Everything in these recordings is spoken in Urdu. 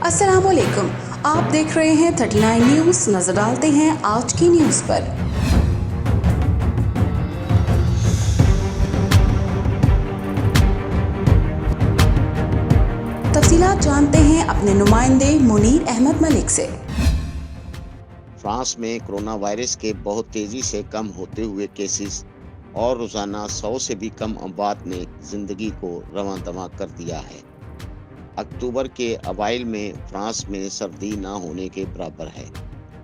السلام علیکم، آپ دیکھ رہے ہیں 39 نیوز۔ نظر ڈالتے ہیں آج کی نیوز پر۔ تفصیلات جانتے ہیں اپنے نمائندے منیر احمد ملک سے۔ فرانس میں کرونا وائرس کے بہت تیزی سے کم ہوتے ہوئے کیسز اور روزانہ 100 سے بھی کم اموات نے زندگی کو رواں دواں کر دیا ہے۔ اکتوبر کے اوائل میں فرانس میں سردی نہ ہونے کے برابر ہے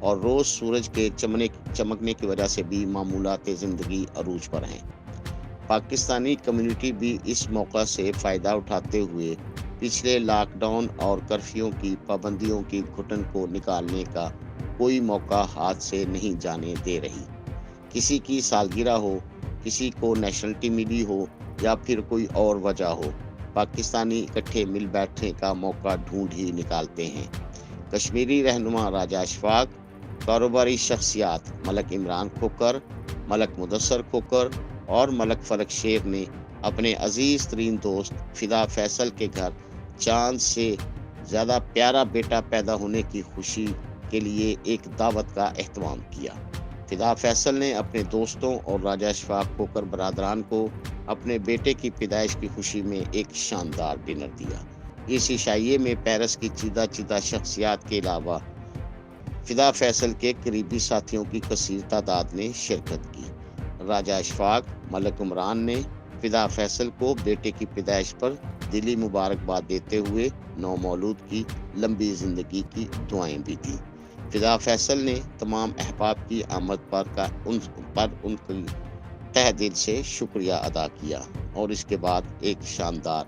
اور روز سورج کے چمکنے کی وجہ سے بھی معمولات زندگی عروج پر ہیں۔ پاکستانی کمیونٹی بھی اس موقع سے فائدہ اٹھاتے ہوئے پچھلے لاک ڈاؤن اور کرفیو کی پابندیوں کی گھٹن کو نکالنے کا کوئی موقع ہاتھ سے نہیں جانے دے رہی۔ کسی کی سالگرہ ہو، کسی کو نیشنلٹی ملی ہو یا پھر کوئی اور وجہ ہو، پاکستانی اکٹھے مل بیٹھنے کا موقع ڈھونڈ ہی نکالتے ہیں۔ کشمیری رہنما راجہ اشفاق، کاروباری شخصیات ملک عمران کھوکھر، ملک مدثر کھوکھر اور ملک فلک شیر نے اپنے عزیز ترین دوست فدا فیصل کے گھر چاند سے زیادہ پیارا بیٹا پیدا ہونے کی خوشی کے لیے ایک دعوت کا اہتمام کیا۔ فدا فیصل نے اپنے دوستوں اور راجہ اشفاق کھوکھر برادران کو اپنے بیٹے کی پیدائش کی خوشی میں ایک شاندار ڈنر دیا۔ اس عشائیے میں پیرس کی چیدہ شخصیات کے علاوہ فدا فیصل کے قریبی ساتھیوں کی کثیر تعداد نے شرکت کی۔ راجہ اشفاق ملک عمران نے فدا فیصل کو بیٹے کی پیدائش پر دلی مبارکباد دیتے ہوئے نومولود کی لمبی زندگی کی دعائیں بھی دیں۔ فدا فیصل نے تمام احباب کی آمد پر ان کی تہ دل سے شکریہ ادا کیا اور اس کے بعد ایک شاندار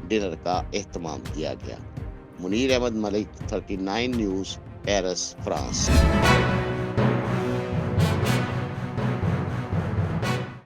ڈنر کا اہتمام کیا گیا۔ منیر احمد ملک، 39 نیوز، پیرس، فرانس۔